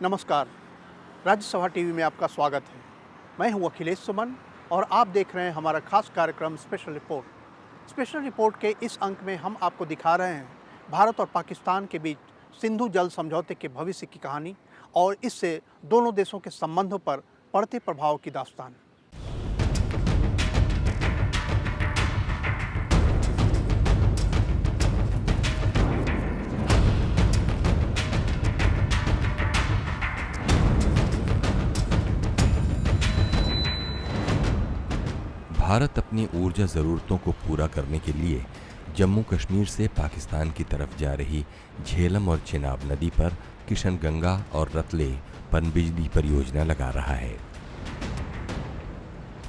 नमस्कार। राज्यसभा टीवी में आपका स्वागत है। मैं हूं अखिलेश सुमन और आप देख रहे हैं हमारा खास कार्यक्रम स्पेशल रिपोर्ट। स्पेशल रिपोर्ट के इस अंक में हम आपको दिखा रहे हैं भारत और पाकिस्तान के बीच सिंधु जल समझौते के भविष्य की कहानी और इससे दोनों देशों के संबंधों पर पड़ते प्रभाव की दास्तान। भारत अपनी ऊर्जा ज़रूरतों को पूरा करने के लिए जम्मू कश्मीर से पाकिस्तान की तरफ जा रही झेलम और चिनाब नदी पर किशनगंगा और रतले पनबिजली परियोजना लगा रहा है।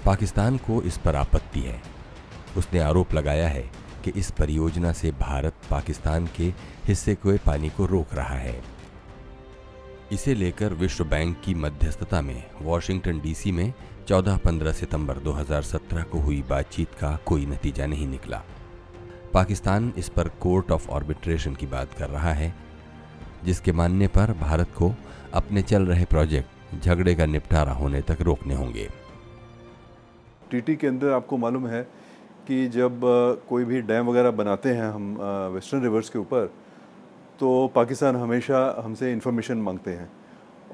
पाकिस्तान को इस पर आपत्ति है। उसने आरोप लगाया है कि इस परियोजना से भारत पाकिस्तान के हिस्से के पानी को रोक रहा है। इसे लेकर विश्व बैंक की मध्यस्थता में वॉशिंगटन डीसी में 14-15 सितंबर 2017 को हुई बातचीत का कोई नतीजा नहीं निकला। पाकिस्तान इस पर कोर्ट ऑफ आर्बिट्रेशन की बात कर रहा है, जिसके मानने पर भारत को अपने चल रहे प्रोजेक्ट झगड़े का निपटारा होने तक रोकने होंगे। टीटी के अंदर आपको मालूम है कि जब कोई भी डैम वगैरह बनाते हैं हम वेस्टर्न रिवर्स के ऊपर, तो पाकिस्तान हमेशा हमसे इन्फॉर्मेशन मांगते हैं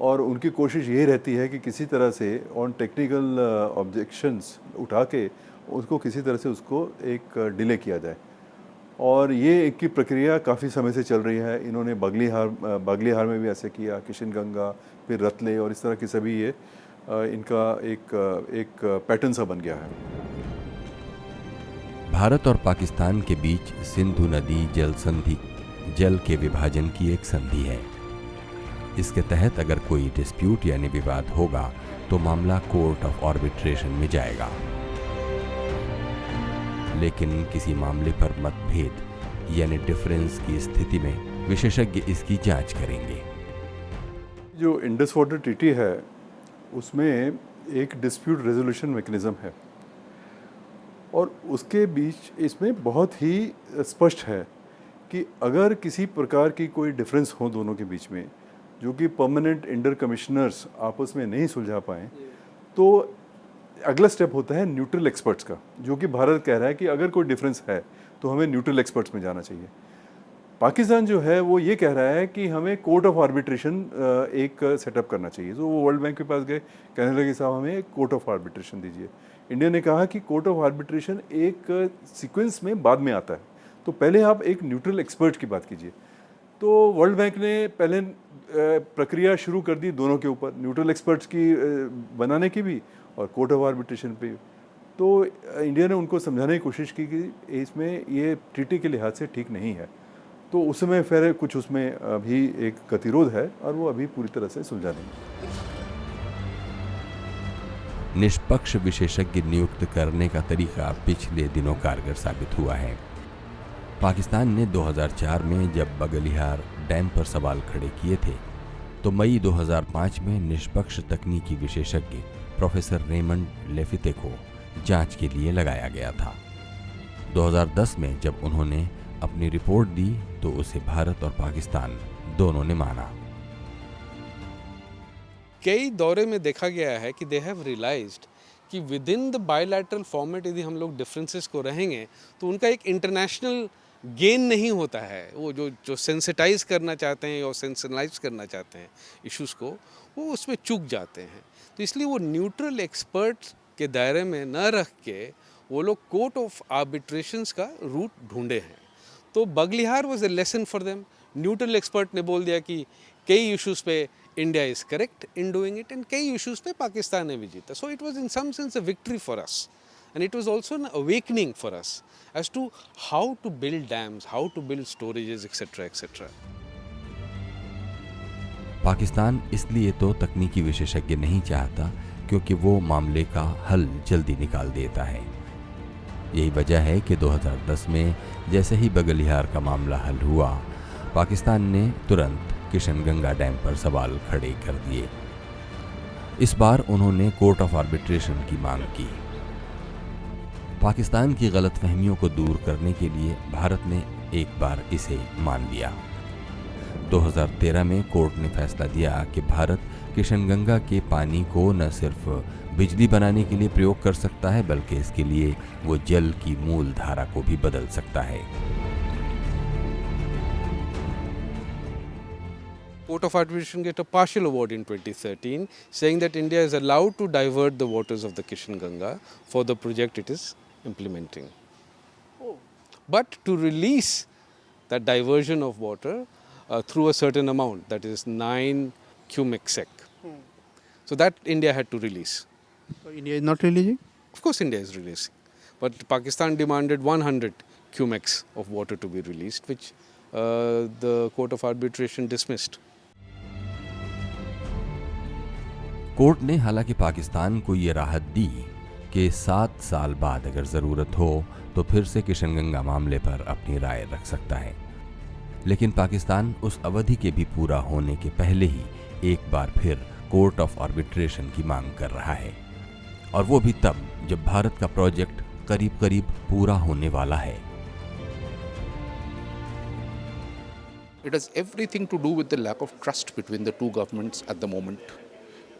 और उनकी कोशिश यही रहती है कि किसी तरह से ऑन टेक्निकल ऑब्जेक्शंस उठा के उसको किसी तरह से उसको एक डिले किया जाए। और ये एक की प्रक्रिया काफ़ी समय से चल रही है। इन्होंने बागलीहार में भी ऐसे किया, किशनगंगा, फिर रतले और इस तरह के सभी ये इनका एक पैटर्न सा बन गया है। भारत और पाकिस्तान के बीच सिंधु नदी जल संधि जल के विभाजन की एक संधि है। इसके तहत अगर कोई डिस्प्यूट यानी विवाद होगा तो मामला कोर्ट ऑफ आर्बिट्रेशन में जाएगा। लेकिन किसी मामले पर मतभेद यानी डिफरेंस की स्थिति में विशेषज्ञ इसकी जांच करेंगे। जो इंडस वाटर ट्रीटी है उसमें एक डिस्प्यूट रेजोल्यूशन मैकेनिज्म है और उसके बीच इसमें बहुत ही स्पष्ट है कि अगर किसी प्रकार की कोई डिफरेंस हो दोनों के बीच में, जो कि परमानेंट इंटर कमिश्नर्स आपस में नहीं सुलझा पाएँ, तो अगला स्टेप होता है न्यूट्रल एक्सपर्ट्स का, जो कि भारत कह रहा है कि अगर कोई डिफरेंस है तो हमें न्यूट्रल एक्सपर्ट्स में जाना चाहिए। पाकिस्तान जो है वो ये कह रहा है कि हमें कोर्ट ऑफ आर्बिट्रेशन एक सेटअप करना चाहिए। तो वो वर्ल्ड बैंक के पास गए, कहने लगे साहब हमें एक कोर्ट ऑफ आर्बिट्रेशन दीजिए। इंडिया ने कहा कि कोर्ट ऑफ आर्बिट्रेशन एक सीक्वेंस में बाद में आता है, तो पहले आप एक न्यूट्रल एक्सपर्ट की बात कीजिए। तो वर्ल्ड बैंक ने पहले प्रक्रिया शुरू कर दी दोनों के ऊपर, न्यूट्रल एक्सपर्ट्स की बनाने की भी और कोर्ट ऑफ आर्बिट्रेशन पे। तो इंडिया ने उनको समझाने की कोशिश की कि इसमें ये ट्रीटी के लिहाज से ठीक नहीं है। तो उस समय फिर कुछ उसमें अभी एक गतिरोध है और वो अभी पूरी तरह से सुलझा नहीं। निष्पक्ष विशेषज्ञ नियुक्त करने का तरीका पिछले दिनों कारगर साबित हुआ है। पाकिस्तान ने 2004 में जब बगलिहार डैम पर सवाल खड़े किए थे, तो मई 2005 में निष्पक्ष तकनीकी विशेषज्ञ प्रोफेसर रेमंड लेफिते को जांच के लिए लगाया गया था। 2010 में जब उन्होंने अपनी रिपोर्ट दी तो उसे भारत और पाकिस्तान दोनों ने माना। कई दौरे में देखा गया है कि दे हैव रियलाइज्ड कि with in the bilateral format यदि हम लोग डिफरेंसेस को रहेंगे तो उनका एक इंटरनेशनल गेन नहीं होता है। वो जो सेंसिटाइज करना चाहते हैं और सेंसिलाइज करना चाहते हैं इश्यूज़ को, वो उसमें चूक जाते हैं। तो इसलिए वो न्यूट्रल एक्सपर्ट्स के दायरे में न रख के वो लोग कोर्ट ऑफ आर्बिट्रेशंस का रूट ढूंढे हैं। तो Baglihar was a lesson for them. Neutral expert ने बोल दिया कि कई इश्यूज़ पे India is correct in doing it and कई इश्यूज़ पे पाकिस्तान ने भी जीता। So it was in some sense a victory for us and it was also an awakening for us as to how to build dams, how to build storages, etc. etc. Pakistan इसलिए तो तकनीकी विशेषज्ञ नहीं चाहता क्योंकि वो मामले का हल जल्दी निकाल देता है। यही वजह है कि 2010 में जैसे ही बगलिहार का मामला हल हुआ, पाकिस्तान ने तुरंत किशनगंगा डैम पर सवाल खड़े कर दिए। इस बार उन्होंने कोर्ट ऑफ आर्बिट्रेशन की मांग की। पाकिस्तान की गलतफहमियों को दूर करने के लिए भारत ने एक बार इसे मान लिया। 2013 में कोर्ट ने फैसला दिया कि भारत किशनगंगा के पानी को न सिर्फ बिजली बनाने के लिए प्रयोग कर सकता है बल्कि इसके लिए वो जल की मूल धारा को भी बदल सकता है। Court of Arbitration get a partial award in 2013 saying that India is allowed to divert the waters of the Kishanganga for the project it is implementing. But to release that diversion of water through a certain amount, that is 9 cubic sec. So that India had to release. So India is not releasing? Of course India is releasing. But Pakistan demanded 100 cubics of water to be released, which the Court of Arbitration dismissed. Court ने हालांकि पाकिस्तान को ये राहत दी कि 7 साल बाद अगर ज़रूरत हो तो फिर से किशनगंगा मामले पर अपनी राय रख सकता है, लेकिन पाकिस्तान उस अवधि के भी पूरा होने के पहले ही एक बार फिर कोर्ट ऑफ आर्बिट्रेशन की मांग कर रहा है, और वो भी तब जब भारत का प्रोजेक्ट करीब करीब पूरा होने वाला है। It has everything to do with the lack of trust between the two governments at the moment.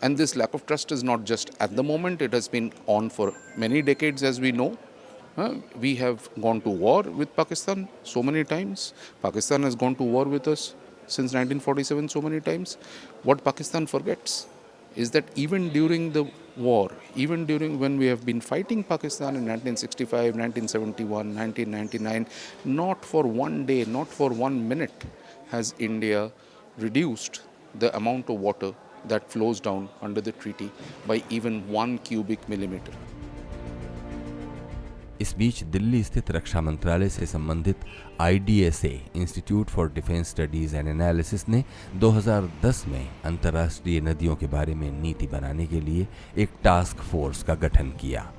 And this lack of trust is not just at the moment, it has been on for many decades, as we know. We have gone to war with Pakistan so many times. Pakistan has gone to war with us since 1947 so many times. What Pakistan forgets is that even during the war, even during when we have been fighting Pakistan in 1965, 1971, 1999, not for one day, not for 1 minute has India reduced the amount of water that flows down under the treaty by even 1 cubic millimeter. इस बीच दिल्ली स्थित रक्षा मंत्रालय से संबंधित IDSA institute for defence studies and analysis ने 2010 में अंतर्राष्ट्रीय नदियों के बारे में नीति बनाने के लिए एक टास्क फोर्स का गठन किया।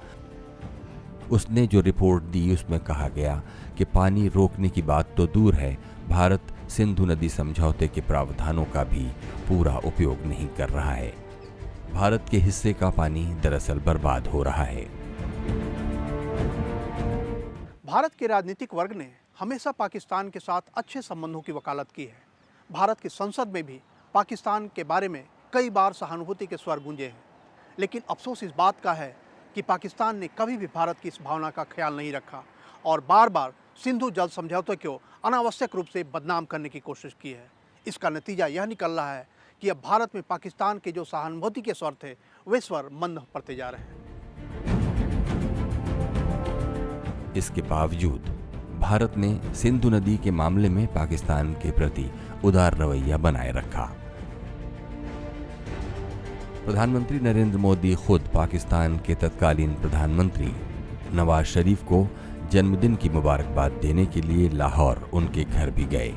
उसने जो रिपोर्ट दी उसमें कहा गया कि पानी रोकने की बात तो दूर है, भारत सिंधु नदी समझौते के प्रावधानों का भी पूरा उपयोग नहीं कर रहा है। भारत के हिस्से का पानी दरअसल बर्बाद हो रहा है। भारत के राजनीतिक वर्ग ने हमेशा पाकिस्तान के साथ अच्छे संबंधों की वकालत की है। भारत की संसद में भी पाकिस्तान के बारे में कई बार सहानुभूति के स्वर गूंजे हैं, लेकिन अफसोस इस बात का है कि पाकिस्तान ने कभी भी भारत की इस भावना का ख्याल नहीं रखा और बार बार सिंधु जल समझौते को अनावश्यक रूप से बदनाम करने की कोशिश की है। इसका नतीजा यह निकल रहा है कि अब भारत में पाकिस्तान के जो सहानुभूति के स्वर थे वे स्वर मंद पड़ते जा रहे हैं। इसके बावजूद भारत ने सिंधु नदी के मामले में पाकिस्तान के प्रति उदार रवैया बनाए रखा। प्रधानमंत्री नरेंद्र मोदी खुद पाकिस्तान के तत्कालीन प्रधानमंत्री नवाज शरीफ को जन्मदिन की मुबारकबाद देने के लिए लाहौर उनके घर भी गए।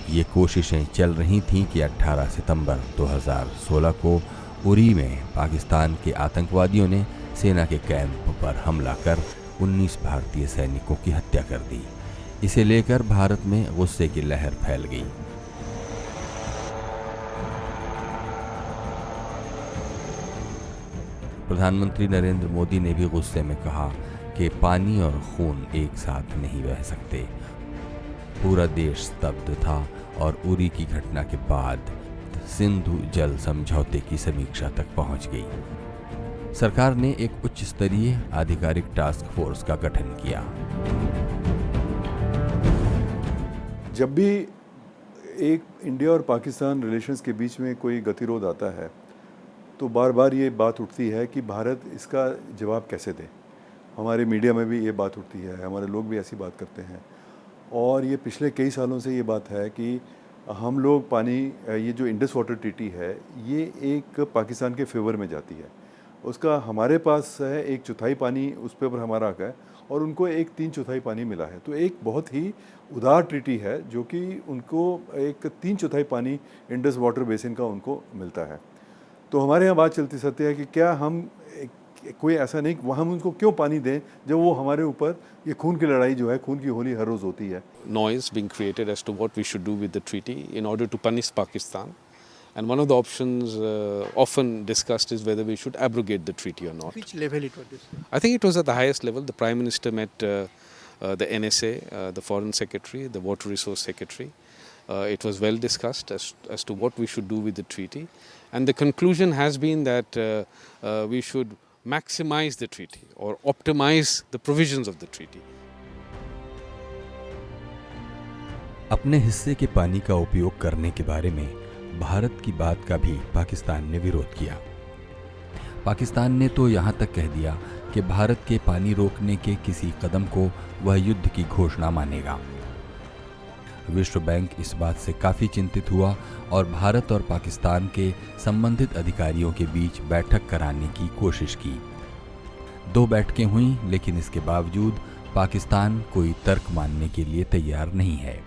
ये कोशिशें चल रही थीं कि 18 सितंबर 2016 को उरी में पाकिस्तान के आतंकवादियों ने सेना के कैंप पर हमला कर 19 भारतीय सैनिकों की हत्या कर दी। इसे लेकर भारत में गुस्से की लहर फैल गई। प्रधानमंत्री नरेंद्र मोदी ने भी गुस्से में कहा कि पानी और खून एक साथ नहीं बह सकते। पूरा देश स्तब्ध था और उरी की घटना के बाद सिंधु जल समझौते की समीक्षा तक पहुंच गई। सरकार ने एक उच्च स्तरीय आधिकारिक टास्क फोर्स का गठन किया। जब भी एक इंडिया और पाकिस्तान रिलेशंस के बीच में कोई गतिरोध आता है तो बार बार ये बात उठती है कि भारत इसका जवाब कैसे दे। हमारे मीडिया में भी ये बात उठती है, हमारे लोग भी ऐसी बात करते हैं और ये पिछले कई सालों से ये बात है कि हम लोग पानी, ये जो इंडस वाटर ट्रीटी है ये एक पाकिस्तान के फेवर में जाती है। उसका हमारे पास है 1/4 पानी उस पे पर हमारा हक है और उनको 1/3 पानी मिला है। तो एक बहुत ही उदार ट्रीटी है जो कि उनको 1/3 पानी इंडस वाटर बेसिन का उनको मिलता है। तो हमारे यहाँ बात चलती सत्य है कि क्या हम कोई ऐसा नहीं, वहाँ हम उनको क्यों पानी दें जब वो हमारे ऊपर ये खून की लड़ाई जो है, खून की होली हर रोज़ होती है। Noise being created as to what we should do with the treaty in order to punish Pakistan. And one of the options often discussed is whether we should abrogate the treaty or not. Which level it was this? I think it was at the highest level. The Prime Minister met the NSA, the Foreign Secretary, the Water Resource Secretary. It was well discussed as to what we should do with the treaty, and the conclusion has been that we should maximize the treaty or optimize the provisions of the treaty. अपने हिस्से के पानी का उपयोग करने के बारे में भारत की बात का भी पाकिस्तान ने विरोध किया। पाकिस्तान ने तो यहाँ तक कह दिया कि भारत के पानी रोकने के किसी कदम को वह युद्ध की घोषणा मानेगा। विश्व बैंक इस बात से काफ़ी चिंतित हुआ और भारत और पाकिस्तान के संबंधित अधिकारियों के बीच बैठक कराने की कोशिश की। 2 बैठकें हुईं, लेकिन इसके बावजूद पाकिस्तान कोई तर्क मानने के लिए तैयार नहीं है।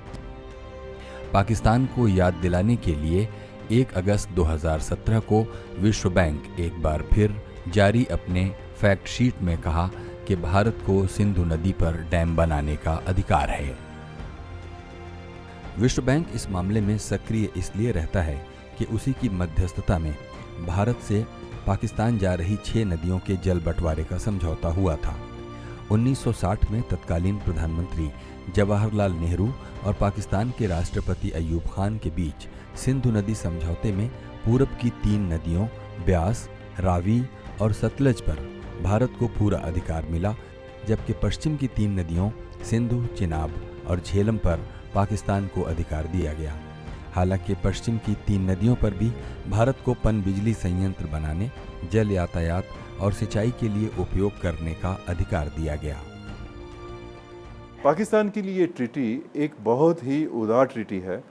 पाकिस्तान को याद दिलाने के लिए 1 अगस्त 2017 को विश्व बैंक एक बार फिर जारी अपने फैक्ट शीट में कहा कि भारत को सिंधु नदी पर डैम बनाने का अधिकार है। विश्व बैंक इस मामले में सक्रिय इसलिए रहता है कि उसी की मध्यस्थता में भारत से पाकिस्तान जा रही 6 नदियों के जल बंटवारे का समझौता हुआ था। 1960 में तत्कालीन प्रधानमंत्री जवाहरलाल नेहरू और पाकिस्तान के राष्ट्रपति अयूब खान के बीच सिंधु नदी समझौते में पूरब की 3 नदियों ब्यास, रावी और सतलज पर भारत को पूरा अधिकार मिला, जबकि पश्चिम की 3 नदियों सिंधु, चिनाब और झेलम पर पाकिस्तान को अधिकार दिया गया। हालांकि पश्चिम की 3 नदियों पर भी भारत को पनबिजली संयंत्र बनाने, जल यातायात और सिंचाई के लिए उपयोग करने का अधिकार दिया गया। पाकिस्तान के लिए ट्रीटी एक बहुत ही उदार ट्रीटी है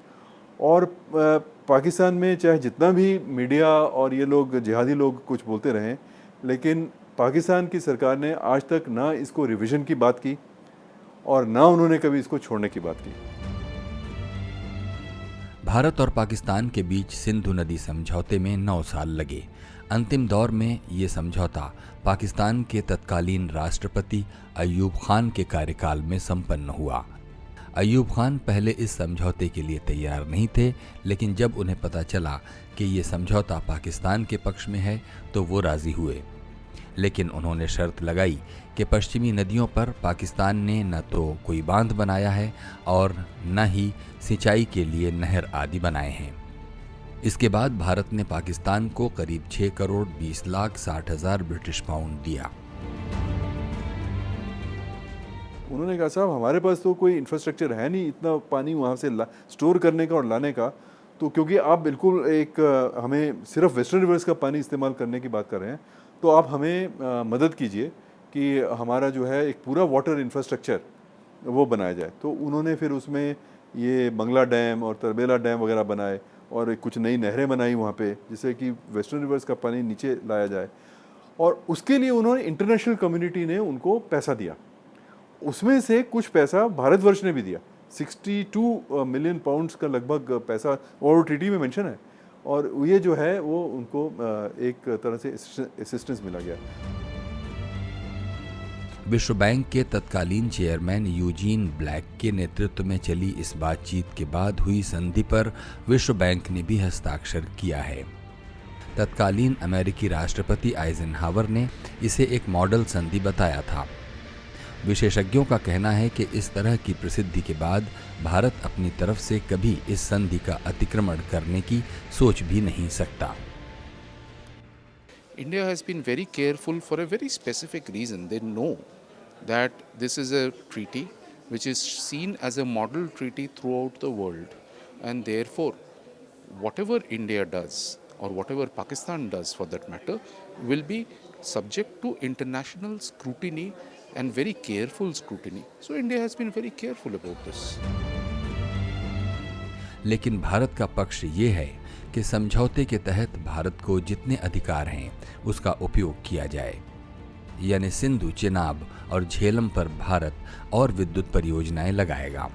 और पाकिस्तान में चाहे जितना भी मीडिया और ये लोग जिहादी लोग कुछ बोलते रहें, लेकिन पाकिस्तान की सरकार ने आज तक ना इसको रिवीजन की बात की और ना उन्होंने कभी इसको छोड़ने की बात की। भारत और पाकिस्तान के बीच सिंधु नदी समझौते में 9 साल लगे। अंतिम दौर में ये समझौता पाकिस्तान के तत्कालीन राष्ट्रपति अयूब खान के कार्यकाल में संपन्न हुआ। अयूब खान पहले इस समझौते के लिए तैयार नहीं थे, लेकिन जब उन्हें पता चला कि ये समझौता पाकिस्तान के पक्ष में है तो वो राजी हुए। लेकिन उन्होंने शर्त लगाई कि पश्चिमी नदियों पर पाकिस्तान ने न तो कोई बांध बनाया है और न ही सिंचाई के लिए नहर आदि बनाए हैं। इसके बाद भारत ने पाकिस्तान को करीब 6 करोड़ 20 लाख 60 हजार ब्रिटिश पाउंड दिया। उन्होंने कहा साहब हमारे पास तो कोई इंफ्रास्ट्रक्चर है नहीं इतना पानी वहाँ से स्टोर करने का और लाने का, तो क्योंकि आप बिल्कुल एक हमें सिर्फ वेस्टर्न रिवर्स का पानी इस्तेमाल करने की बात कर रहे हैं, तो आप हमें मदद कीजिए कि हमारा जो है एक पूरा वाटर इंफ्रास्ट्रक्चर वो बनाया जाए। तो उन्होंने फिर उसमें ये बंगला डैम और तरबेला डैम वगैरह बनाए और कुछ नई नहरें बनाई वहाँ पे, जिससे कि वेस्टर्न रिवर्स का पानी नीचे लाया जाए। और उसके लिए उन्होंने इंटरनेशनल कम्युनिटी ने उनको पैसा दिया। उसमें से कुछ पैसा भारतवर्ष ने भी दिया, 62 मिलियन पाउंड्स का लगभग पैसा, और ट्रीटी में मेंशन है। और ये जो है वो उनको एक तरह से असिस्टेंस मिला गया। विश्व बैंक के तत्कालीन चेयरमैन यूजीन ब्लैक के नेतृत्व में चली इस बातचीत के बाद हुई संधि पर विश्व बैंक ने भी हस्ताक्षर किया है। तत्कालीन अमेरिकी राष्ट्रपति आइजनहावर ने इसे एक मॉडल संधि बताया था। विशेषज्ञों का कहना है कि इस तरह की प्रसिद्धि के बाद भारत अपनी तरफ से कभी इस संधि का अतिक्रमण करने की सोच भी नहीं सकता। India has been very careful for a very specific reason. They know that this is a treaty which is seen as a model treaty throughout the world, and therefore whatever India does or whatever Pakistan does for that matter will be subject to international scrutiny and very careful scrutiny. So India has been very careful about this. लेकिन भारत का पक्ष ये है कि समझौते के तहत भारत को जितने अधिकार हैं उसका उपयोग किया जाए, यानी सिंधु, चिनाब और झेलम पर भारत और विद्युत परियोजनाएं लगाएगा।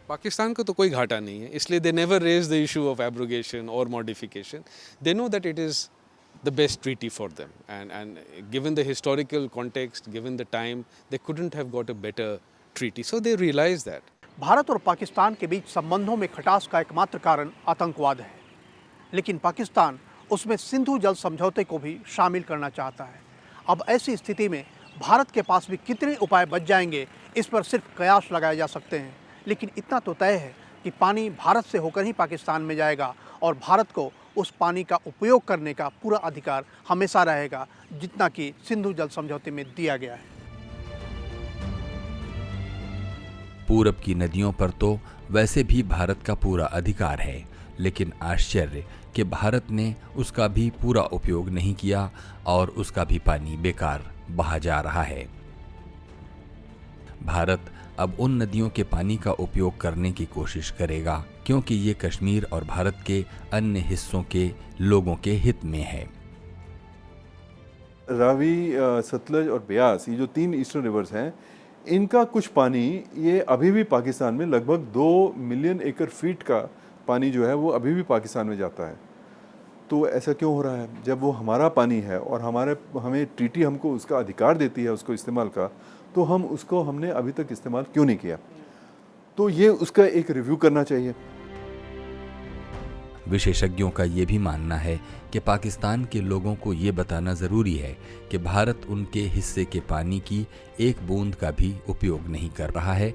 पाकिस्तान को तो कोई घाटा नहीं है, इसलिए they never raise the issue of abrogation और modification. They know that it is the best treaty for them, and given the historical context, given the time, they couldn't have got a better treaty, so they realized that. Bharat और पाकिस्तान के बीच संबंधों में खटास का एकमात्र कारण आतंकवाद है, लेकिन पाकिस्तान उसमें सिंधु जल समझौते को भी शामिल करना चाहता है। अब ऐसी स्थिति में भारत के पास भी कितने उपाय बच जाएंगे, इस पर सिर्फ कयास लगाए जा सकते हैं। लेकिन इतना तो तय है कि पानी भारत से होकर ही पाकिस्तान में जाएगा और भारत को उस पानी का उपयोग करने का पूरा अधिकार हमेशा रहेगा, जितना कि सिंधु जल समझौते में दिया गया है। पूरब की नदियों पर तो वैसे भी भारत का पूरा अधिकार है, लेकिन आश्चर्य कि भारत ने उसका भी पूरा उपयोग नहीं किया और उसका भी पानी बेकार बहा जा रहा है। भारत अब उन नदियों के पानी का उपयोग करने की कोशिश करेगा, क्योंकि ये कश्मीर और भारत के अन्य हिस्सों के लोगों के हित में है। रावी, सतलज और ब्यास, ये जो 3 ईस्टर्न रिवर्स हैं, इनका कुछ पानी ये अभी भी पाकिस्तान में लगभग 2 मिलियन एकड़ फीट का पानी जो है वो अभी भी पाकिस्तान में जाता है। तो ऐसा क्यों हो रहा है? जब वो हमारा पानी है और हमें ट्रीटी हमको उसका अधिकार देती है उसको इस्तेमाल का, तो हमने अभी तक इस्तेमाल क्यों नहीं किया? तो ये उसका एक रिव्यू करना चाहिए। विशेषज्ञों का ये भी मानना है कि पाकिस्तान के लोगों को ये बताना ज़रूरी है कि भारत उनके हिस्से के पानी की एक बूंद का भी उपयोग नहीं कर रहा है।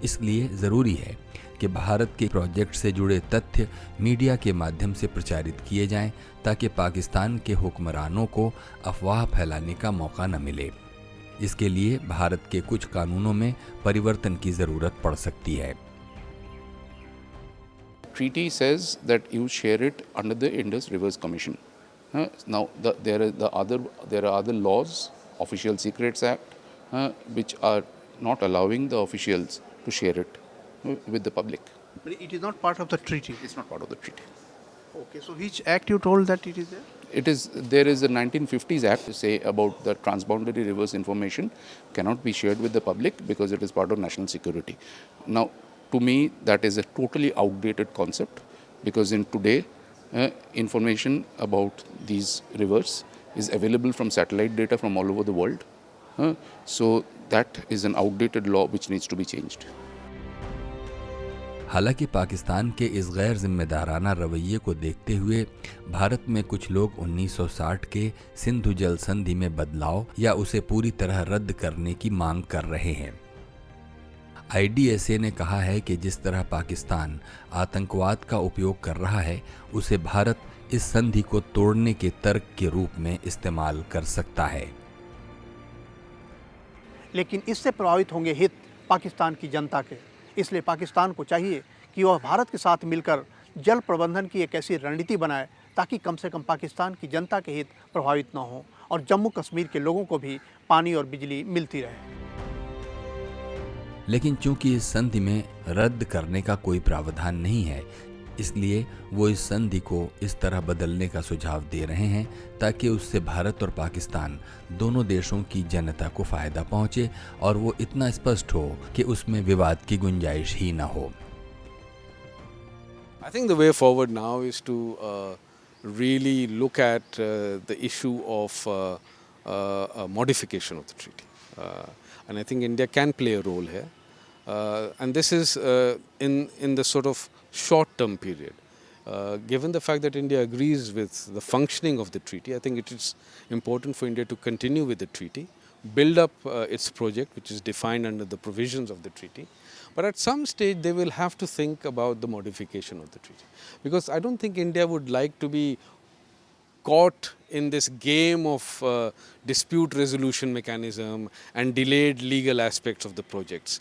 इसलिए ज़रूरी है कि भारत के प्रोजेक्ट से जुड़े तथ्य मीडिया के माध्यम से प्रचारित किए जाएं, ताकि पाकिस्तान के हुक्मरानों को अफवाह फैलाने का मौका न मिले। इसके लिए भारत के कुछ कानूनों में परिवर्तन की ज़रूरत पड़ सकती है। Treaty says that you share it under the Indus Rivers Commission. Now there are other laws, Official Secrets Act, which are not allowing the officials to share it with the public. But it is not part of the treaty. It's not part of the treaty. Okay, so which act you told that it is there? There is a 1950s Act to say about the transboundary rivers information cannot be shared with the public because it is part of national security. Now, to me, that is a totally outdated concept, because in today, information about these rivers is available from satellite data from all over the world. So that is an outdated law which needs to be changed. हालांकि पाकिस्तान के इस गैर जिम्मेदाराना रवैये को देखते हुए भारत में कुछ लोग 1960 के सिंधु जल संधि में बदलाव या उसे पूरी तरह रद्द करने की मांग कर रहे हैं। IDSA ने कहा है कि जिस तरह पाकिस्तान आतंकवाद का उपयोग कर रहा है, उसे भारत इस संधि को तोड़ने के तर्क के रूप में इस्तेमाल कर सकता है। लेकिन इससे प्रभावित होंगे हित पाकिस्तान की जनता के। इसलिए पाकिस्तान को चाहिए कि वह भारत के साथ मिलकर जल प्रबंधन की एक ऐसी रणनीति बनाए ताकि कम से कम पाकिस्तान की जनता के हित प्रभावित न हो और जम्मू कश्मीर के लोगों को भी पानी और बिजली मिलती रहे। लेकिन चूंकि इस संधि में रद्द करने का कोई प्रावधान नहीं है, इसलिए वो इस संधि को इस तरह बदलने का सुझाव दे रहे हैं ताकि उससे भारत और पाकिस्तान दोनों देशों की जनता को फायदा पहुंचे और वो इतना स्पष्ट हो कि उसमें विवाद की गुंजाइश ही ना हो। I think the way forward now is to really look at the issue of a modification of the treaty. And I think India can play a role here. And this is in the sort of short-term period. Given the fact that India agrees with the functioning of the treaty, I think it is important for India to continue with the treaty, build up its project, which is defined under the provisions of the treaty. But at some stage, they will have to think about the modification of the treaty. Because I don't think India would like to be caught in this game of dispute resolution mechanism and delayed legal aspects of the projects.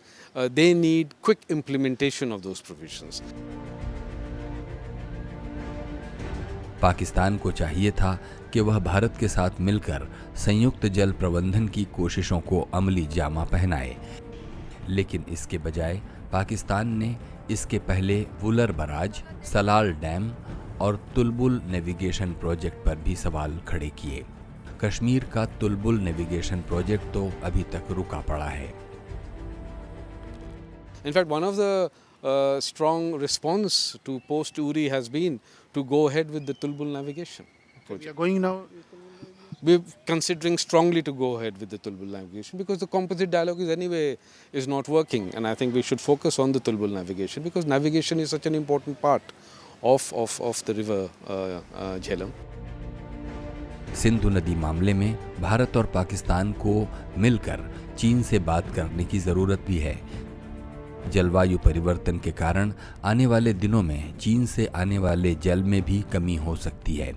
They need quick implementation of those provisions. Pakistan को चाहिए था कि वह भारत के साथ मिलकर संयुक्त जल प्रबंधन की कोशिशों को अमली जामा पहनाए, लेकिन इसके बजाय पाकिस्तान ने इसके पहले वुलर बराज, सलाल डैम और तुलबुल नेविगेशन प्रोजेक्ट पर भी सवाल खड़े किए। कश्मीर का तुलबुल नेविगेशन प्रोजेक्ट तो अभी तक रुका पड़ा है। In fact, one of the strong response to post-Uri has been to go ahead with the Tulbul navigation project. We are going now. We're considering strongly to go ahead with the Tulbul navigation because the composite dialogue is not working, and I think we should focus on the Tulbul navigation because navigation is such an important part of the river Jhelum. Sindhu नदी मामले में भारत और पाकिस्तान को मिलकर चीन से बात करने की जरूरत भी है। जलवायु परिवर्तन के कारण आने वाले दिनों में चीन से आने वाले जल में भी कमी हो सकती है।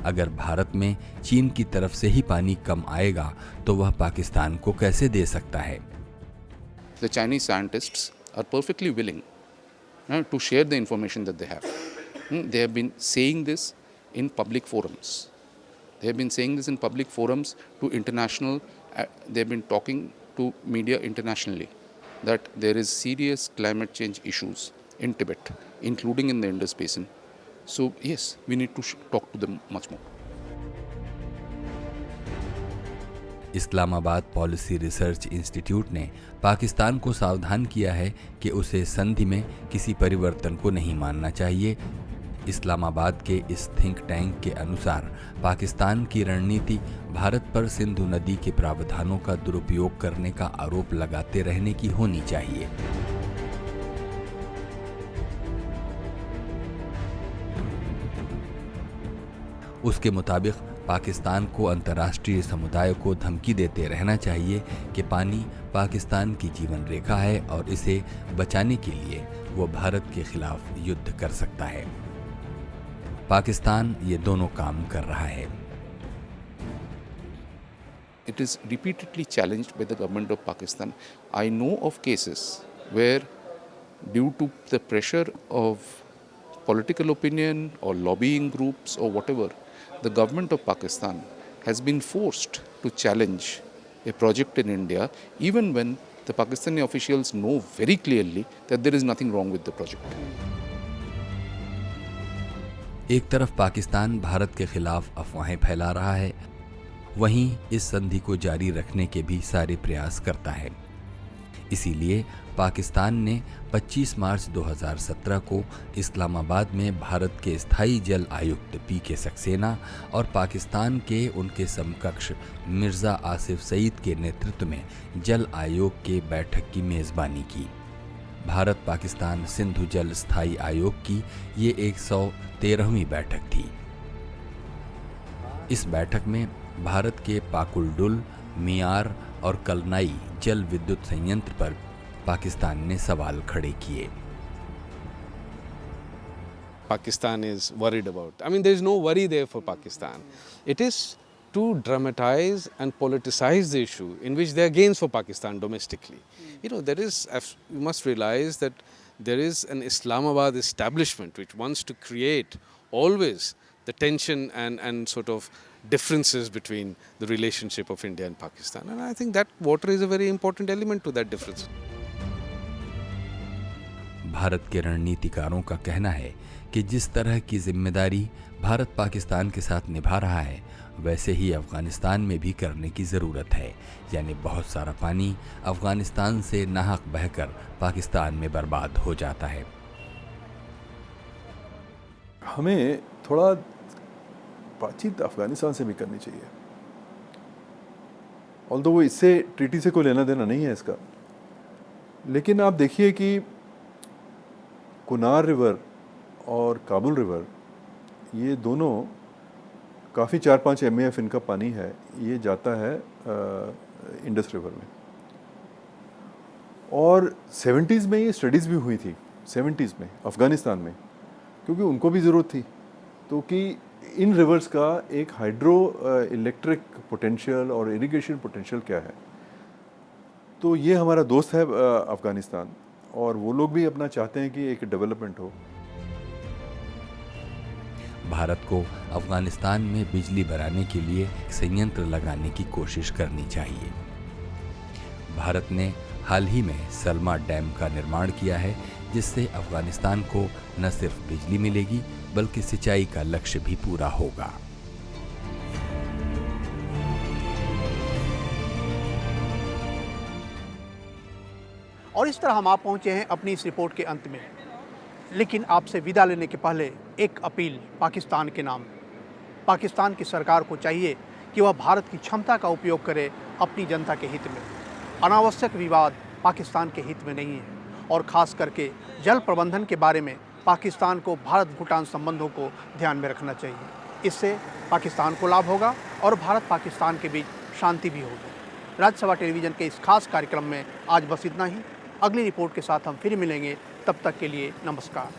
अगर भारत में चीन की तरफ से ही पानी कम आएगा तो वह पाकिस्तान को कैसे दे सकता है? The Chinese scientists are perfectly willing to share the information that they have. They have been saying this in public forums. They have been saying this in public forums to international, they have been talking to media internationally that there is serious climate change issues in Tibet, including in the Indus Basin. So yes, we need to talk to them much more. Islamabad policy research institute ने पाकिस्तान को सावधान किया है कि उसे संधि में किसी परिवर्तन को नहीं मानना चाहिए। इस्लामाबाद के इस थिंक टैंक के अनुसार पाकिस्तान की रणनीति भारत पर सिंधु नदी के प्रावधानों का दुरुपयोग करने का आरोप लगाते रहने की होनी चाहिए। उसके मुताबिक पाकिस्तान को अंतर्राष्ट्रीय समुदाय को धमकी देते रहना चाहिए कि पानी पाकिस्तान की जीवन रेखा है और इसे बचाने के लिए वो भारत के खिलाफ युद्ध कर सकता है। पाकिस्तान ये दोनों काम कर रहा है। It is repeatedly challenged by the government of Pakistan. I know of cases where, due to the pressure of political opinion or lobbying groups or whatever, the government of Pakistan has been forced to challenge a project in India, even when the Pakistani officials know very clearly that there is nothing wrong with the project. एक तरफ पाकिस्तान भारत के खिलाफ अफवाहें फैला रहा है, वहीं इस संधि को जारी रखने के भी सारे प्रयास करता है। इसीलिए पाकिस्तान ने 25 मार्च 2017 को इस्लामाबाद में भारत के स्थायी जल आयुक्त पीके सक्सेना और पाकिस्तान के उनके समकक्ष मिर्ज़ा आसिफ सईद के नेतृत्व में जल आयोग के बैठक की मेज़बानी की। भारत पाकिस्तान सिंधु जल स्थायी आयोग की ये 113वीं बैठक थी। इस बैठक में भारत के पाकुलडुल, मियार और कलनाई जल विद्युत संयंत्र पर पाकिस्तान ने सवाल खड़े किए। Pakistan is worried about. I mean, there is no worry there for Pakistan. It is to dramatize and politicize the issue in which there are gains for Pakistan domestically. You know, there is, you must realize that there is an Islamabad establishment which wants to create always the tension and sort of differences between the relationship of India and Pakistan. And I think that water is a very important element to that difference. Bharat के रणनीतिकारों का कहना है कि जिस तरह की जिम्मेदारी भारत पाकिस्तान के साथ निभा रहा है वैसे ही अफगानिस्तान में भी करने की ज़रूरत है, यानी बहुत सारा पानी अफगानिस्तान से नाहक बहकर पाकिस्तान में बर्बाद हो जाता है। हमें थोड़ा बातचीत अफगानिस्तान से भी करनी चाहिए, ऑल्दो वो इससे ट्रीटी से कोई लेना देना नहीं है इसका, लेकिन आप देखिए कि कुनार रिवर और काबुल रिवर ये दोनों काफ़ी 4-5 MAF इनका पानी है, ये जाता है इंडस रिवर में। और 70s में ये स्टडीज़ भी हुई थी, 70s में अफ़गानिस्तान में, क्योंकि उनको भी ज़रूरत थी तो कि इन रिवर्स का एक हाइड्रो इलेक्ट्रिक पोटेंशियल और इरिगेशन पोटेंशियल क्या है। तो ये हमारा दोस्त है अफ़गानिस्तान, और वो लोग भी अपना चाहते हैं कि एक डेवलपमेंट हो। भारत को अफगानिस्तान में बिजली बनाने के लिए संयंत्र लगाने की कोशिश करनी चाहिए। भारत ने हाल ही में सलमा डैम का निर्माण किया है, जिससे अफगानिस्तान को न सिर्फ बिजली मिलेगी बल्कि सिंचाई का लक्ष्य भी पूरा होगा। और इस तरह हम आप पहुंचे हैं अपनी इस रिपोर्ट के अंत में, लेकिन आपसे विदा लेने के पहले एक अपील पाकिस्तान के नाम। पाकिस्तान की सरकार को चाहिए कि वह भारत की क्षमता का उपयोग करे अपनी जनता के हित में। अनावश्यक विवाद पाकिस्तान के हित में नहीं है, और ख़ास करके जल प्रबंधन के बारे में पाकिस्तान को भारत भूटान संबंधों को ध्यान में रखना चाहिए। इससे पाकिस्तान को लाभ होगा और भारत पाकिस्तान के बीच शांति भी होगी। राज्यसभा टेलीविज़न के इस खास कार्यक्रम में आज बस इतना ही। अगली रिपोर्ट के साथ हम फिर मिलेंगे, तब तक के लिए नमस्कार।